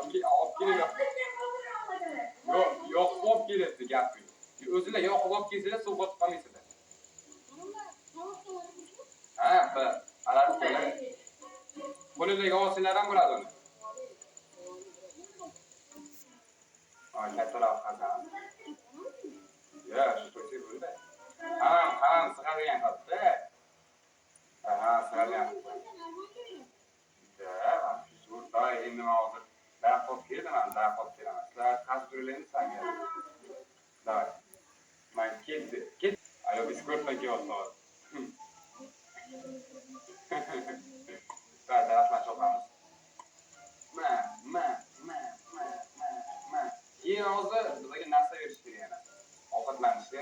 olib kelib yo'q olib kelyapti gapni. O'zinglar yoqib olib kelsanglar suv qotib qolmaysizlar. Ha, qarab qo'ylar. Qo'lidagi olsanglar ham bo'ladi uni. Ay, kattaroq qazan. Ya, shu to'ysa bo'ldi. Ha, sig'adigan qilibdi. Ha, sig'adigan. Ya, shu doy endi hozir daraxt olib kelaman. Sizlar qazib turinglar sanga. Doy. Men ket. Ayo, biskotdan kelyapti hozir. Daraxtlar cho'qamiz. Keyin hozir bizga narsa berish kerak yana. Ovqatlanishga